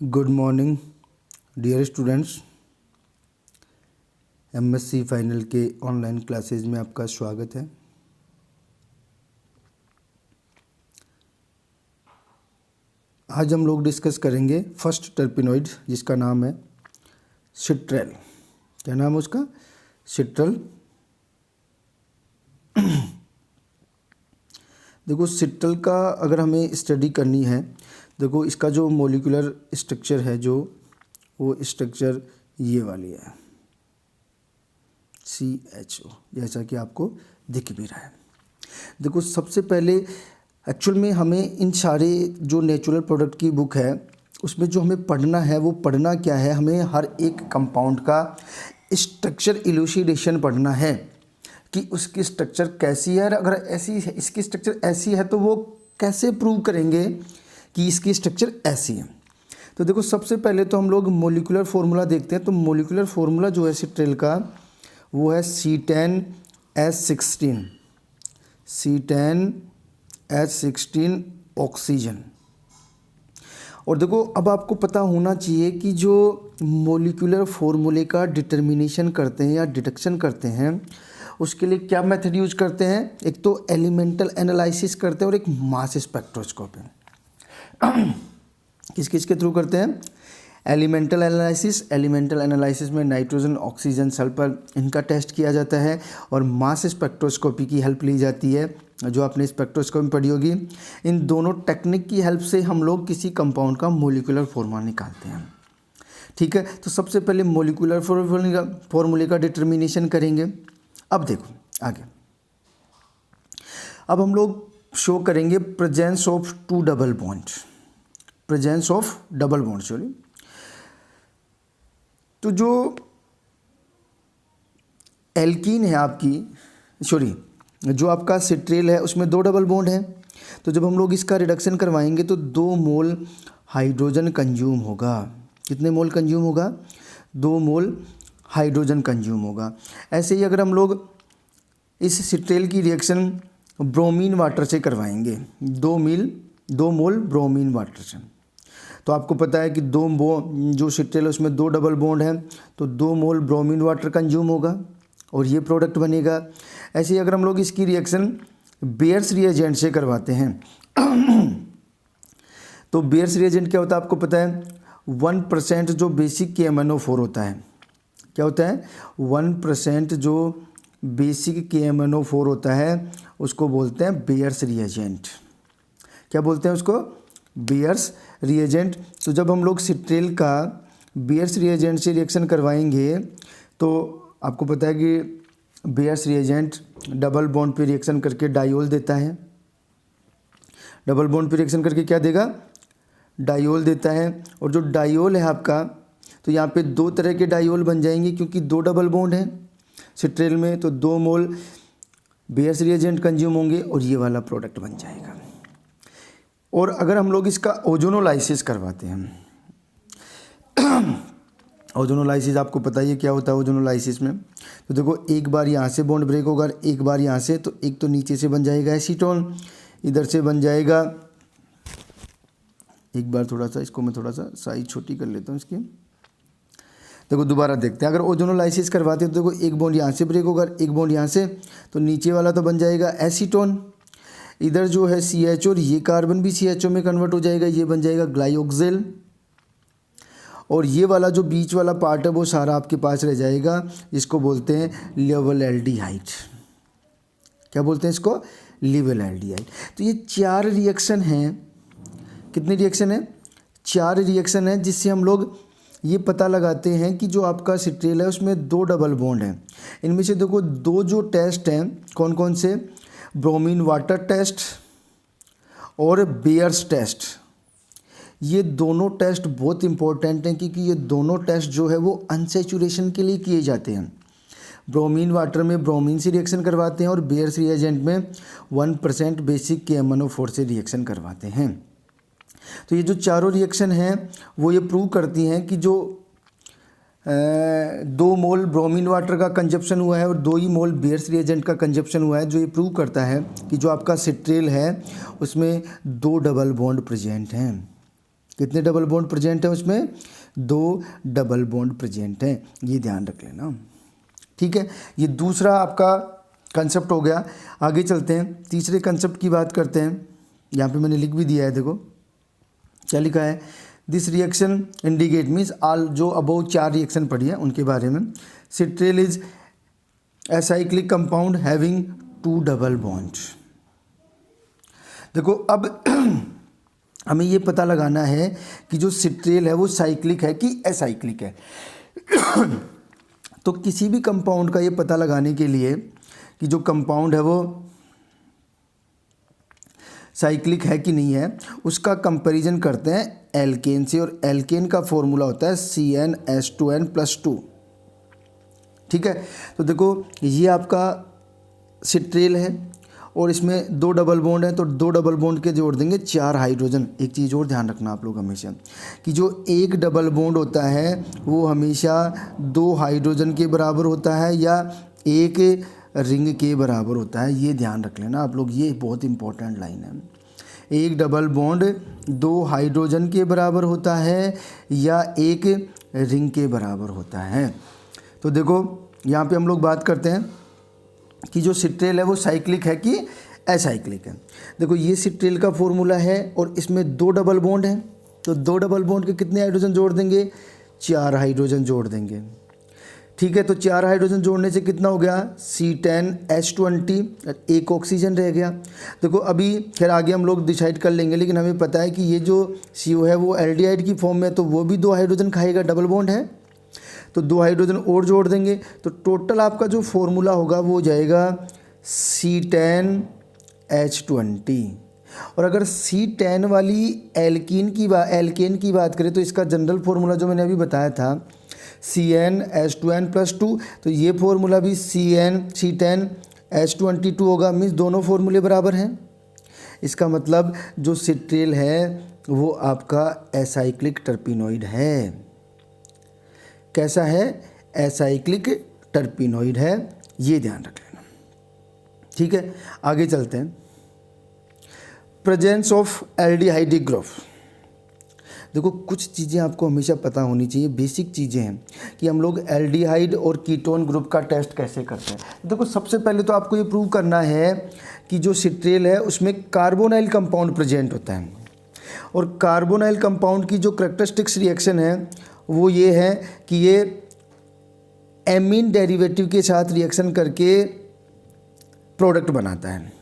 Good morning dear students. MSc final के online classes में आपका स्वागत है। आज हम लोग डिस्कस करेंगे फर्स्ट टर्पिनॉइड जिसका नाम है सिट्रेल। क्या नाम है उसका? सिट्रल। देखो सिट्रल का अगर हमें स्टडी करनी है, देखो इसका जो मॉलिक्यूलर स्ट्रक्चर है जो वो स्ट्रक्चर ये वाली है CHO, जैसा कि आपको दिख भी रहा है। देखो सबसे पहले एक्चुअल में हमें इन सारे जो नेचुरल प्रोडक्ट की बुक है उसमें जो हमें पढ़ना है वो पढ़ना क्या है, हमें हर एक कंपाउंड का स्ट्रक्चर इलूसिडेशन पढ़ना है कि उसकी स्ट्रक्चर कैसी है। अगर ऐसी इसकी स्ट्रक्चर ऐसी है तो वो कैसे प्रूव करेंगे कि इसकी स्ट्रक्चर ऐसी है। तो देखो सबसे पहले तो हम लोग मॉलिक्यूलर फार्मूला देखते हैं। तो मॉलिक्यूलर फार्मूला जो है सिट्रेल का वो है C10H16 C10H16 ऑक्सीजन। और देखो अब आपको पता होना चाहिए कि जो मॉलिक्यूलर फार्मूले का डिटर्मिनेशन करते हैं या डिडक्शन करते हैं उसके लिए क्या मेथड यूज करते हैं। एक तो एलिमेंटल एनालिसिस करते हैं और एक मास स्पेक्ट्रोस्कोपी। किस किस के थ्रू करते हैं? एलिमेंटल एनालिसिस में नाइट्रोजन, ऑक्सीजन, सल्फर इनका टेस्ट किया जाता है और मास स्पेक्ट्रोस्कोपी की हेल्प ली जाती है जो आपने स्पेक्ट्रोस्कोपी पढ़ी होगी। इन दोनों टेक्निक की हेल्प से हम लोग किसी कंपाउंड का मॉलिक्यूलर फार्मूला निकालते हैं। ठीक है, तो सबसे पहले मॉलिक्यूलर फार्मूले का डिटर्मिनेशन करेंगे। अब देखो आगे, अब हम लोग शो करेंगे presence of double bond. Sorry, तो जो एल्कीन है जो आपका सिट्रेल है उसमें 2 डबल बॉन्ड है। तो जब हम लोग इसका रिडक्शन करवाएंगे तो 2 मोल हाइड्रोजन कंज्यूम होगा। कितने मोल कंज्यूम होगा? 2 मोल हाइड्रोजन कंज्यूम होगा। ऐसे ही अगर हम लोग इस सिट्रेल की रिएक्शन ब्रोमीन वाटर से करवाएंगे, 2 मोल ब्रोमीन वाटर से, तो आपको पता है कि जो सिट्रेल है उसमें 2 डबल बॉन्ड है तो 2 मोल ब्रोमीन वाटर कंज्यूम होगा और ये प्रोडक्ट बनेगा। ऐसे ही अगर हम लोग इसकी रिएक्शन बेयर्स रिएजेंट से करवाते हैं तो बेयर्स रिएजेंट क्या होता है आपको पता है? 1% जो बेसिक KMnO4 होता है, क्या होता है? 1% जो बेसिक KMnO4 होता है उसको बोलते हैं बेयर्स रिएजेंट। क्या बोलते हैं उसको? Bears reagent. तो जब हम लोग सिट्रेल का बेयर्स रिएजेंट से रिएक्शन करवाएंगे तो आपको पता है कि बेयर्स रिएजेंट डबल बॉन्ड पे रिएक्शन करके डायोल देता है। डबल बॉन्ड पे रिएक्शन करके क्या देगा? डायोल देता है। और जो डायोल है आपका, तो यहाँ पे 2 तरह के डायोल बन जाएंगे क्योंकि 2 डबल बॉन्ड हैं सिट्रेल में, तो 2 मोल बेयर्स रिएजेंट कंज्यूम होंगे और ये वाला प्रोडक्ट बन जाएगा। और अगर हम लोग इसका ओजोनोलाइसिस करवाते हैं ओजोनोलाइसिस आपको पता ही है क्या होता है ओजोनोलाइसिस में। तो देखो एक बार यहाँ से बॉन्ड ब्रेक होगा, एक बार यहाँ से, तो एक तो नीचे से बन जाएगा एसीटोन, इधर से बन जाएगा, एक बार थोड़ा सा इसको मैं थोड़ा सा साइज छोटी कर लेता हूँ इसकी। देखो दोबारा देखते हैं, अगर ओजोनोलाइसिस करवाते हैं तो देखो एक बॉन्ड यहाँ से ब्रेक होगा, एक बॉन्ड यहाँ से, तो नीचे वाला तो बन जाएगा एसीटोन, इधर जो है CH और ये कार्बन भी CHO में कन्वर्ट हो जाएगा, ये बन जाएगा ग्लाइओक्सिल, और ये वाला जो बीच वाला पार्ट है वो सारा आपके पास रह जाएगा, जिसको बोलते हैं लेवल एल्डिहाइड। क्या बोलते हैं इसको? Level aldehyde. तो ये 4 रिएक्शन हैं। कितने रिएक्शन हैं? 4 रिएक्शन है, जिससे हम लोग ये पता लगाते हैं कि जो आपका सिट्रेल है उसमें 2 डबल बॉन्ड हैं। इनमें से देखो 2 जो टेस्ट हैं कौन कौन से? ब्रोमीन वाटर टेस्ट और बेयर्स टेस्ट। ये दोनों टेस्ट बहुत इंपॉर्टेंट हैं क्योंकि ये दोनों टेस्ट जो है वो अनसैचुरेशन के लिए किए जाते हैं। ब्रोमीन वाटर में ब्रोमीन से रिएक्शन करवाते हैं और बेयर्स रिएजेंट में 1% बेसिक KMnO4 से रिएक्शन करवाते हैं। तो ये जो चारों रिएक्शन हैं वो ये प्रूव करती हैं कि जो 2 मोल ब्रोमीन वाटर का कंजप्शन हुआ है और 2 ही मोल बेयर्स रिएजेंट का कंजप्शन हुआ है, जो ये प्रूव करता है कि जो आपका सिट्रेल है उसमें 2 डबल बॉन्ड प्रेजेंट हैं। कितने डबल बॉन्ड प्रेजेंट हैं उसमें? 2 डबल बॉन्ड प्रेजेंट हैं, ये ध्यान रख लेना। ठीक है, ये दूसरा आपका कंसेप्ट हो गया। आगे चलते हैं, तीसरे कंसेप्ट की बात करते हैं। यहाँ पे मैंने लिख भी दिया है, देखो क्या लिखा है। This reaction indicate means all, जो अबोव 4 रिएक्शन पढ़ी है उनके बारे में। Citral is acyclic compound having 2 double bond. देखो अब हमें ये पता लगाना है कि जो सिट्रेल है वो साइक्लिक है कि एसाइक्लिक है। तो किसी भी कंपाउंड का ये पता लगाने के लिए कि जो कंपाउंड है वो साइक्लिक है कि नहीं है, उसका कंपैरिजन करते हैं एल्केन से, और एल्केन का फॉर्मूला होता है CnH2n+2। ठीक है, तो देखो ये आपका सिट्रेल है और इसमें 2 डबल बॉन्ड है, तो 2 डबल बॉन्ड के जोड़ देंगे 4 हाइड्रोजन। एक चीज़ और ध्यान रखना आप लोग हमेशा कि जो एक डबल बॉन्ड होता है वो हमेशा 2 हाइड्रोजन के बराबर होता है या एक रिंग के बराबर होता है, ये ध्यान रख लेना आप लोग, ये बहुत इंपॉर्टेंट लाइन है। एक डबल बॉन्ड 2 हाइड्रोजन के बराबर होता है या एक रिंग के बराबर होता है। तो देखो यहाँ पे हम लोग बात करते हैं कि जो सिट्रेल है वो साइक्लिक है कि एसाइक्लिक है। देखो ये सिट्रेल का फॉर्मूला है और इसमें 2 डबल बॉन्ड हैं, तो 2 डबल बॉन्ड के कितने हाइड्रोजन जोड़ देंगे? 4 हाइड्रोजन जोड़ देंगे। ठीक है, तो 4 हाइड्रोजन जोड़ने से कितना हो गया? C10H20, एक ऑक्सीजन रह गया। देखो अभी खैर आगे हम लोग डिसाइड कर लेंगे, लेकिन हमें पता है कि ये जो CO है वो एल्डिहाइड की फॉर्म में, तो वो भी 2 हाइड्रोजन खाएगा, डबल बॉन्ड है, तो 2 हाइड्रोजन और जोड़ देंगे, तो टोटल आपका जो फॉर्मूला होगा वो हो जाएगा C10H20। और अगर C10 वाली एल्केन की बात करें तो इसका जनरल फॉर्मूला जो मैंने अभी बताया था CnH2n+2, तो ये फॉर्मूला भी C10H22 होगा। मीन्स दोनों फॉर्मूले बराबर हैं। इसका मतलब जो सिट्रेल है वो आपका एसाइक्लिक टर्पिनोइड है। कैसा है? एसाइक्लिक टर्पिनोइड है, ये ध्यान रख लेना। ठीक है, आगे चलते हैं। Presence of aldehydic group. देखो कुछ चीज़ें आपको हमेशा पता होनी चाहिए, बेसिक चीज़ें हैं कि हम लोग एल्डिहाइड और कीटोन ग्रुप का टेस्ट कैसे करते हैं। देखो सबसे पहले तो आपको ये प्रूव करना है कि जो सिट्रेल है उसमें कार्बोनाइल कंपाउंड प्रेजेंट होता है, और कार्बोनाइल कंपाउंड की जो करैक्टरिस्टिक्स रिएक्शन है वो ये है कि ये एमीन डेरिवेटिव के साथ रिएक्शन करके प्रोडक्ट बनाता है।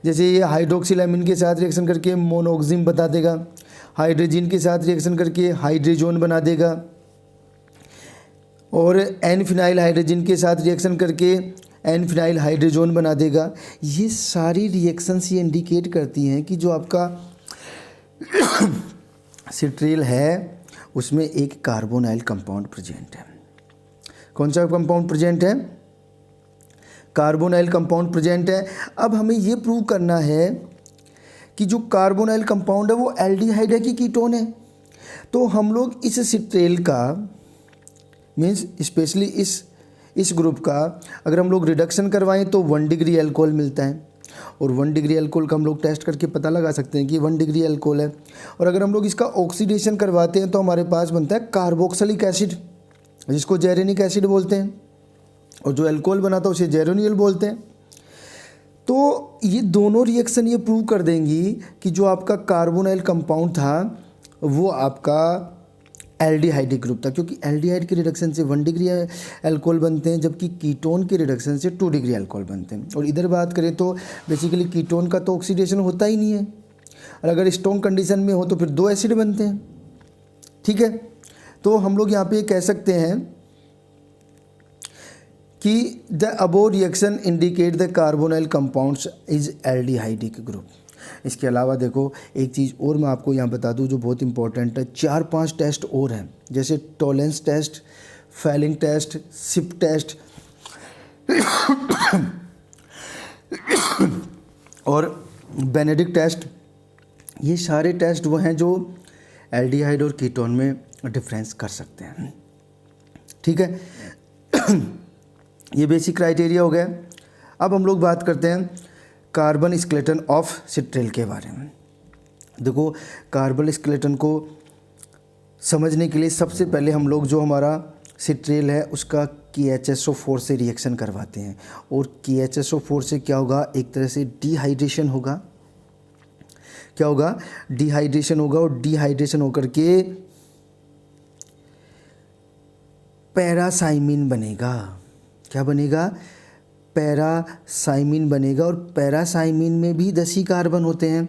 जैसे ये हाइड्रोक्सिल एमीन के साथ रिएक्शन करके मोनोक्सिम बता देगा, हाइड्रोजन के साथ रिएक्शन करके हाइड्रोजोन बना देगा, और एन फिनाइल हाइड्रोजन के साथ रिएक्शन करके एन फिनाइल हाइड्रोजोन बना देगा। ये सारी रिएक्शंस ये इंडिकेट करती हैं कि जो आपका सिट्रेल है उसमें एक कार्बोनाइल कंपाउंड प्रेजेंट है। कौन सा कंपाउंड प्रेजेंट है? कार्बोनाइल कंपाउंड प्रेजेंट है। अब हमें ये प्रूव करना है कि जो कार्बोनाइल कंपाउंड है वो एल्डिहाइड है कि कीटोन है। तो हम लोग इस सिट्रेल का मीन्स स्पेशली इस ग्रुप का अगर हम लोग रिडक्शन करवाएं तो 1 डिग्री अल्कोहल मिलता है, और 1 डिग्री अल्कोहल का हम लोग टेस्ट करके पता लगा सकते हैं कि 1 डिग्री अल्कोहल है। और अगर हम लोग इसका ऑक्सीडेशन करवाते हैं तो हमारे पास बनता है कार्बोक्सिलिक एसिड, जिसको जेरेनिक एसिड बोलते हैं, और जो अल्कोहल बनाता है उसे जेरोनियल बोलते हैं। तो ये दोनों रिएक्शन ये प्रूव कर देंगी कि जो आपका कार्बोनाइल कंपाउंड था वो आपका एल्डिहाइडिक ग्रुप था, क्योंकि एल्डिहाइड के रिडक्शन से 1 डिग्री अल्कोहल बनते हैं, जबकि कीटोन के रिडक्शन से 2 डिग्री अल्कोहल बनते हैं। और इधर बात करें तो बेसिकली कीटोन का तो ऑक्सीडेशन होता ही नहीं है, और अगर स्ट्रॉन्ग कंडीशन में हो तो फिर 2 एसिड बनते हैं। ठीक है, तो हम लोग यहाँ पे कह सकते हैं कि the above reaction indicate the carbonyl compounds is aldehydic group. इसके अलावा देखो एक चीज़ और मैं आपको यहाँ बता दूँ जो बहुत इंपॉर्टेंट है, 4-5 टेस्ट और हैं, जैसे Tollens test, Fehling test, Schiff test और बेनेडिक्ट टेस्ट। ये सारे टेस्ट वो हैं जो एल्डिहाइड और कीटोन में डिफरेंस कर सकते हैं। ठीक है, ये बेसिक क्राइटेरिया हो गया। अब हम लोग बात करते हैं कार्बन स्केलेटन ऑफ सिट्रेल के बारे में। देखो कार्बन स्केलेटन को समझने के लिए सबसे पहले हम लोग जो हमारा सिट्रेल है उसका KHSO4 से रिएक्शन करवाते हैं, और KHSO4 से क्या होगा, एक तरह से डिहाइड्रेशन होगा। क्या होगा, डिहाइड्रेशन होगा, और डिहाइड्रेशन होकर के पैरासाइमिन बनेगा। क्या बनेगा, पैरासाइमिन बनेगा, और पैरासाइमिन में भी 10 ही कार्बन होते हैं।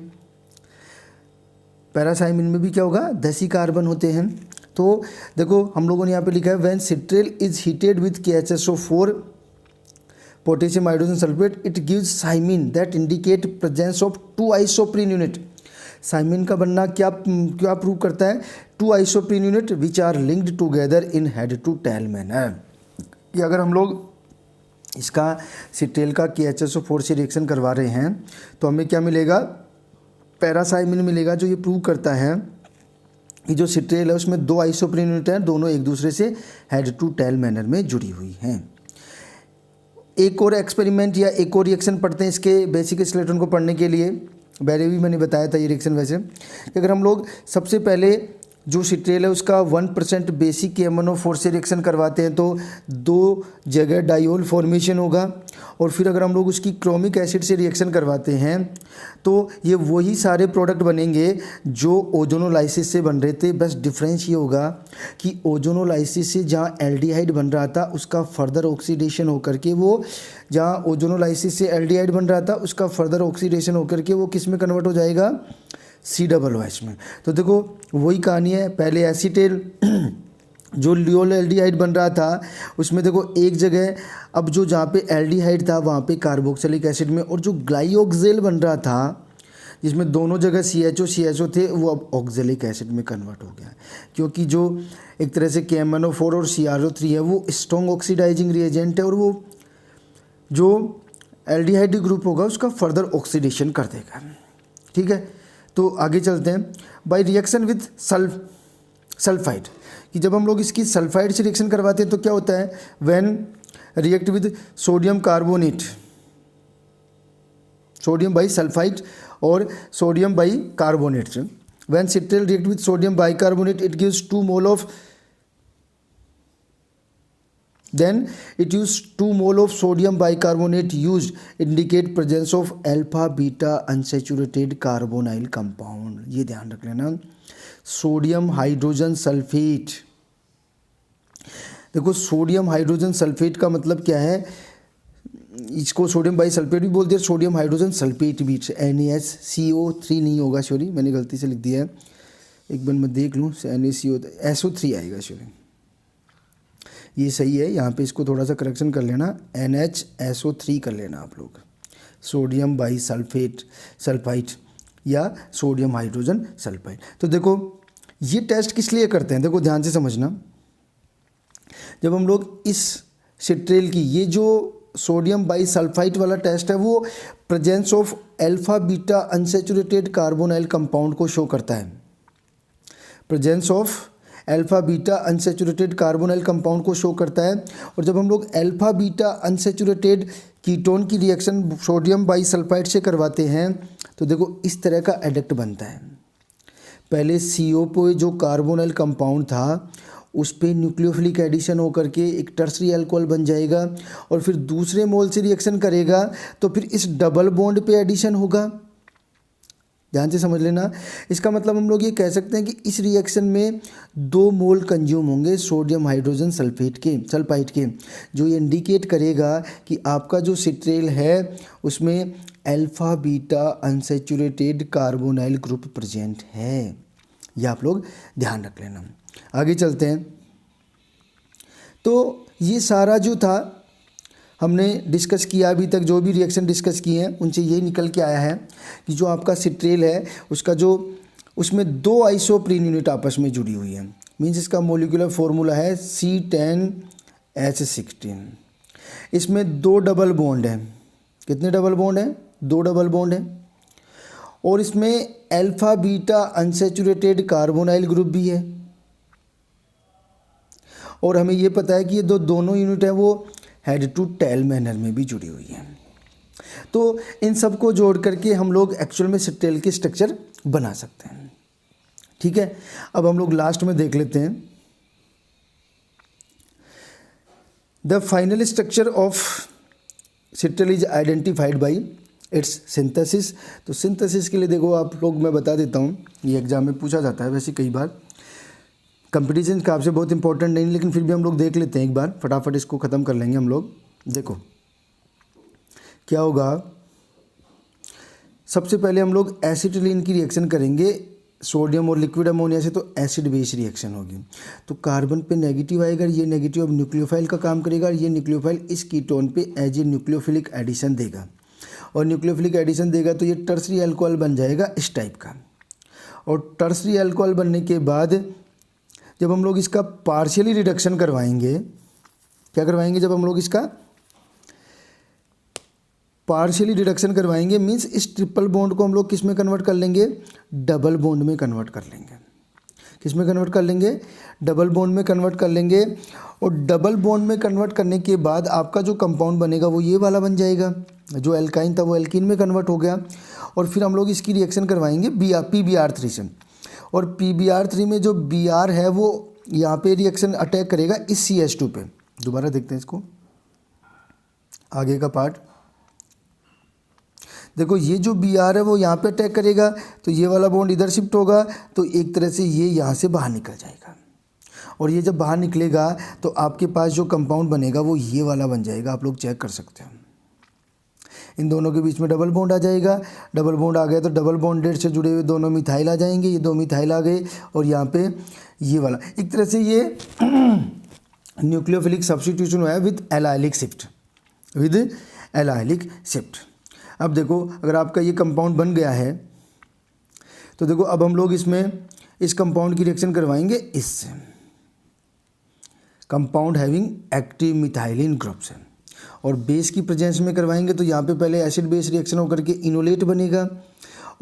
पैरासाइमिन में भी क्या होगा, 10 ही कार्बन होते हैं। तो देखो हम लोगों ने यहाँ पे लिखा है when citral is heated with KHSO4 potassium hydrogen sulphate it gives cymene that indicate presence of 2 isoprene unit. Cymene का बनना क्या प्रूव करता है, 2 isoprene unit which are linked together in head to tail manner. कि अगर हम लोग इसका सिट्रेल का KHSO4 से रिएक्शन करवा रहे हैं तो हमें क्या मिलेगा, पैरासाइमिन मिलेगा, जो ये प्रूव करता है कि जो सिट्रेल है उसमें 2 आइसोप्रीन यूनिट हैं, दोनों एक दूसरे से हेड टू टेल मैनर में जुड़ी हुई हैं। एक और एक्सपेरिमेंट या एक और रिएक्शन पढ़ते हैं इसके बेसिक स्केलेटन को पढ़ने के लिए। पहले भी मैंने बताया था ये रिएक्शन। वैसे अगर हम लोग सबसे पहले जो सिट्रेल है उसका 1% बेसिक KMnO4 से रिएक्शन करवाते हैं तो 2 जगह डाइओल फॉर्मेशन होगा, और फिर अगर हम लोग उसकी क्रोमिक एसिड से रिएक्शन करवाते हैं तो ये वही सारे प्रोडक्ट बनेंगे जो ओजोनोलाइसिस से बन रहे थे। बस डिफरेंस ये होगा कि ओजोनोलाइसिस से जहाँ एल्डिहाइड बन रहा था उसका फर्दर ऑक्सीडेशन होकर के वो, जहाँ ओजोनोलाइसिस से एल्डिहाइड बन रहा था उसका फर्दर ऑक्सीडेशन होकर के वो किस में कन्वर्ट हो जाएगा, COOH में। तो देखो वही कहानी है, पहले एसीटेल जो लियोल एल्डिहाइड बन रहा था उसमें देखो एक जगह, अब जो जहाँ पे एल्डिहाइड था वहाँ पे कार्बोक्सिलिक एसिड में, और जो ग्लाइओक्सेल बन रहा था जिसमें दोनों जगह CHO थे वो अब ऑक्जेलिक एसिड में कन्वर्ट हो गया, क्योंकि जो एक तरह से KMnO4 और CrO3 है वो स्ट्रॉन्ग ऑक्सीडाइजिंग रिएजेंट है, और वो जो एल्डिहाइड ग्रुप होगा उसका फर्दर ऑक्सीडेशन कर देगा। ठीक है, तो आगे चलते हैं। बाय रिएक्शन विथ सल्फाइड, कि जब हम लोग इसकी सल्फाइड से रिएक्शन करवाते हैं तो क्या होता है, when react with sodium carbonate, sodium bisulphide और sodium bicarbonate, when citral react with sodium bicarbonate it gives 2 mole of, then it use 2 mole of sodium bicarbonate used indicate presence of alpha beta unsaturated carbonyl compound। ये ध्यान रख लेना, sodium hydrogen sulphate. देखो sodium hydrogen sulphate का मतलब क्या है, इसको सोडियम बाई सल्फेट भी बोलते हैं, सोडियम हाइड्रोजन सल्फेट भी, NaCO3 नहीं होगा, सॉरी मैंने गलती से लिख दिया है, एक बार मैं देख लूँ, SO3 आएगा, सॉरी ये सही है, यहाँ पे इसको थोड़ा सा करेक्शन कर लेना, NHSO3 कर लेना आप लोग, सोडियम बाई सल्फाइड या सोडियम हाइड्रोजन सल्फाइड। तो देखो ये टेस्ट किस लिए करते हैं, देखो ध्यान से समझना। जब हम लोग इस सिट्रेल की, ये जो सोडियम बाई सल्फाइड वाला टेस्ट है वो presence of alpha beta unsaturated carbonyl compound को शो करता है, presence of alpha beta unsaturated carbonyl compound को शो करता है। और जब हम लोग अल्फा बीटा अनसैचुरेटेड कीटोन की रिएक्शन सोडियम बाई सल्फाइड से करवाते हैं तो देखो इस तरह का एडक्ट बनता है। पहले CO पे जो कार्बोनाइल कंपाउंड था उस पर न्यूक्लियोफिलिक एडिशन होकर के एक टर्सरी अल्कोहल बन जाएगा, और फिर दूसरे मोल से रिएक्शन करेगा तो फिर इस डबल बॉन्ड पे एडिशन होगा। ध्यान से समझ लेना, इसका मतलब हम लोग ये कह सकते हैं कि इस रिएक्शन में 2 मोल कंज्यूम होंगे सोडियम हाइड्रोजन सल्फाइड के, जो ये इंडिकेट करेगा कि आपका जो सिट्रेल है उसमें alpha beta unsaturated carbonyl group present है। ये आप लोग ध्यान रख लेना। आगे चलते हैं। तो ये सारा जो था हमने डिस्कस किया, अभी तक जो भी रिएक्शन डिस्कस किए हैं उनसे ये निकल के आया है कि जो आपका सिट्रेल है उसका जो उसमें 2 आइसोप्रीन यूनिट आपस में जुड़ी हुई है, मीन्स इसका मोलिकुलर फॉर्मूला है C10H16। इसमें 2 डबल बॉन्ड हैं। कितने डबल बॉन्ड हैं? 2 डबल बॉन्ड हैं। और इसमें alpha beta unsaturated carbonyl group भी है, और हमें ये पता है कि ये दोनों यूनिट हैं वो हेड टू टेल मैनर में भी जुड़ी हुई है। तो इन सब को जोड़ करके हम लोग एक्चुअल में सिट्रेल के स्ट्रक्चर बना सकते हैं। ठीक है, अब हम लोग लास्ट में देख लेते हैं the final structure of citral is identified by its synthesis. तो सिंथेसिस के लिए देखो आप लोग, मैं बता देता हूँ, ये एग्जाम में पूछा जाता है वैसे कई बार, कंपटीशन के हिसाब से बहुत इंपॉर्टेंट नहीं, लेकिन फिर भी हम लोग देख लेते हैं एक बार, फटाफट इसको ख़त्म कर लेंगे हम लोग। देखो क्या होगा, सबसे पहले हम लोग एसिटिलीन की रिएक्शन करेंगे सोडियम और लिक्विड अमोनिया से, तो एसिड बेस रिएक्शन होगी। तो कार्बन पे नेगेटिव आएगा, ये नेगेटिव अब न्यूक्लियोफाइल का काम करेगा, ये न्यूक्लियोफाइल इस कीटोन पे एज ए न्यूक्लियोफिलिक एडिशन देगा, और न्यूक्लियोफिलिक एडिशन देगा तो ये टर्सरी अल्कोहल बन जाएगा इस टाइप का। और टर्सरी अल्कोहल बनने के बाद जब हम लोग इसका पार्शियली रिडक्शन करवाएंगे, क्या करवाएंगे, जब हम लोग इसका पार्शियली रिडक्शन करवाएंगे, मीन्स इस ट्रिपल बॉन्ड को हम लोग किस में कन्वर्ट कर लेंगे, डबल बॉन्ड में कन्वर्ट कर लेंगे। किस में कन्वर्ट कर लेंगे, डबल बॉन्ड में कन्वर्ट कर लेंगे। और डबल बॉन्ड में कन्वर्ट करने के बाद आपका जो कंपाउंड बनेगा वो ये वाला बन जाएगा, जो एल्काइन था वो एल्कीन में कन्वर्ट हो गया। और फिर हम लोग इसकी रिएक्शन करवाएंगे PbR3 से, और PbR3 में जो Br है वो यहाँ पे रिएक्शन अटैक करेगा इस CH2 पे। दोबारा देखते हैं इसको, आगे का पार्ट देखो, ये जो Br है वो यहाँ पे अटैक करेगा, तो ये वाला बॉन्ड इधर शिफ्ट होगा, तो एक तरह से ये यहाँ से बाहर निकल जाएगा। और ये जब बाहर निकलेगा तो आपके पास जो कंपाउंड बनेगा वो ये वाला बन जाएगा, आप लोग चेक कर सकते हैं। इन दोनों के बीच में डबल बॉन्ड आ जाएगा, डबल बॉन्ड आ गया तो डबल बॉन्डेड से जुड़े हुए दोनों मिथाइल आ जाएंगे, ये दो मिथाइल आ गए, और यहाँ पे ये वाला, एक तरह से ये न्यूक्लियोफिलिक सब्स्टिट्यूशन हुआ है with allylic shift, with allylic shift. अब देखो अगर आपका ये कंपाउंड बन गया है तो देखो अब हम लोग इसमें इस कंपाउंड की रिएक्शन करवाएंगे इससे, compound having active methylene group से, और बेस की प्रेजेंस में करवाएंगे। तो यहाँ पे पहले एसिड बेस रिएक्शन होकर के इनोलेट बनेगा,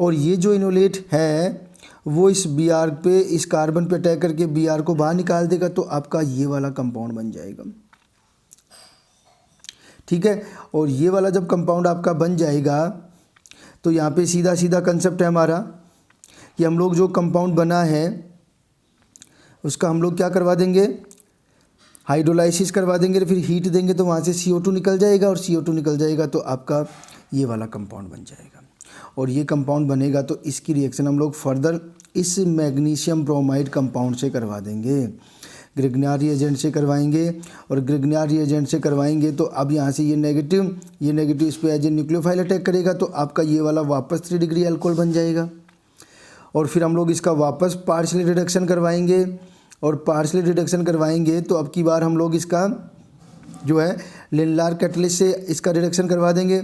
और ये जो इनोलेट है वो इस Br पे, इस कार्बन पे अटैक करके Br को बाहर निकाल देगा, तो आपका ये वाला कंपाउंड बन जाएगा। ठीक है, और ये वाला जब कंपाउंड आपका बन जाएगा तो यहाँ पे सीधा सीधा कंसेप्ट है हमारा कि हम लोग जो कंपाउंड बना है उसका हम लोग क्या करवा देंगे, हाइड्रोलाइसिस करवा देंगे, फिर हीट देंगे तो वहाँ से CO2 निकल जाएगा, और CO2 निकल जाएगा तो आपका ये वाला कंपाउंड बन जाएगा। और ये कंपाउंड बनेगा तो इसकी रिएक्शन हम लोग फर्दर इस मैग्नीशियम ब्रोमाइड कंपाउंड से करवा देंगे, ग्रिग्नार रिएजेंट से करवाएंगे। और ग्रिग्नार रिएजेंट से करवाएंगे तो अब यहाँ से ये नेगेटिव इस पर एज ए न्यूक्लियोफाइल अटैक करेगा, तो आपका ये वाला वापस 3 डिग्री अल्कोहल बन जाएगा। और फिर हम लोग इसका वापस पार्शियली रिडक्शन करवाएंगे, और पार्शियली रिडक्शन करवाएंगे तो अब की बार हम लोग इसका जो है लिनलार कैटलिस्ट से इसका रिडक्शन करवा देंगे,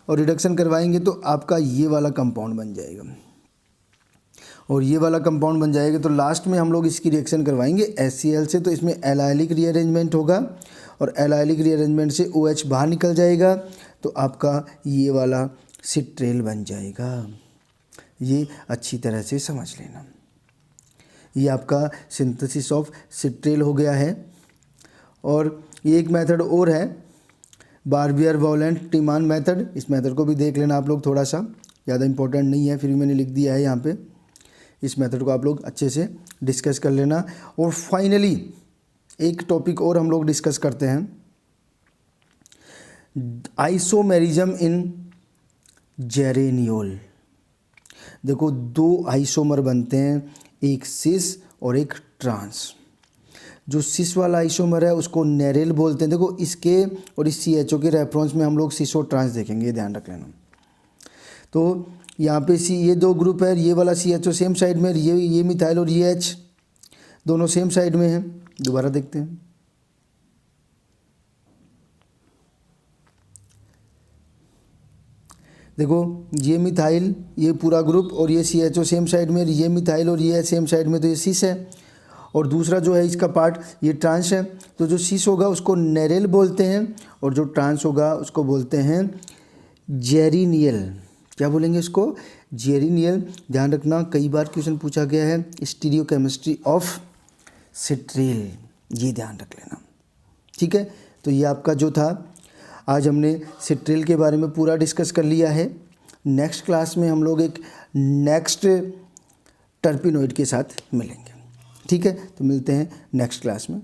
और रिडक्शन करवाएंगे तो आपका ये वाला कंपाउंड बन जाएगा। और ये वाला कंपाउंड बन जाएगा तो लास्ट में हम लोग इसकी रिएक्शन करवाएंगे HCl से, तो इसमें एलाइलिक रीअरेंजमेंट होगा, और एलाइलिक रीअरेंजमेंट से OH बाहर निकल जाएगा, तो आपका ये वाला सिट्रेल बन जाएगा। ये अच्छी तरह से समझ लेना, ये आपका सिंथेसिस ऑफ सिट्रेल हो गया है। और ये एक मेथड और है, बार्बियर-वॉलेंट-टीमान मेथड, इस मेथड को भी देख लेना आप लोग, थोड़ा सा ज़्यादा इंपॉर्टेंट नहीं है, फिर भी मैंने लिख दिया है यहाँ पे। इस मेथड को आप लोग अच्छे से डिस्कस कर लेना। और फाइनली एक टॉपिक और हम लोग डिस्कस करते हैं, आइसोमेरिज्म इन जेरेनियोल। देखो 2 आइसोमर बनते हैं, एक सिस और एक ट्रांस। जो सिस वाला आइसोमर है उसको नेरेल बोलते हैं। देखो इसके और इस CHO के रेफरेंस में हम लोग सिस और ट्रांस देखेंगे, ये ध्यान रख लेना। तो यहाँ पे ये 2 ग्रुप है, ये वाला CHO सेम साइड में, ये मिथाइल और ये H दोनों सेम साइड में हैं। दोबारा देखते हैं, देखो ये मिथाइल, ये पूरा ग्रुप, और ये CHO सेम साइड में, ये मिथाइल और ये सेम साइड में, तो ये सिस है। और दूसरा जो है इसका पार्ट ये ट्रांस है। तो जो सिस होगा उसको नेरेल बोलते हैं, और जो ट्रांस होगा उसको बोलते हैं जेरिनियल। क्या बोलेंगे इसको, जेरिनियल। ध्यान रखना, कई बार क्वेश्चन पूछा गया है स्टीरियोकेमिस्ट्री ऑफ सिट्रेल, ये ध्यान रख लेना। ठीक है, तो ये आपका जो था, आज हमने सिट्रेल के बारे में पूरा डिस्कस कर लिया है। नेक्स्ट क्लास में हम लोग एक नेक्स्ट टर्पिनोइड के साथ मिलेंगे। ठीक है, तो मिलते हैं नेक्स्ट क्लास में।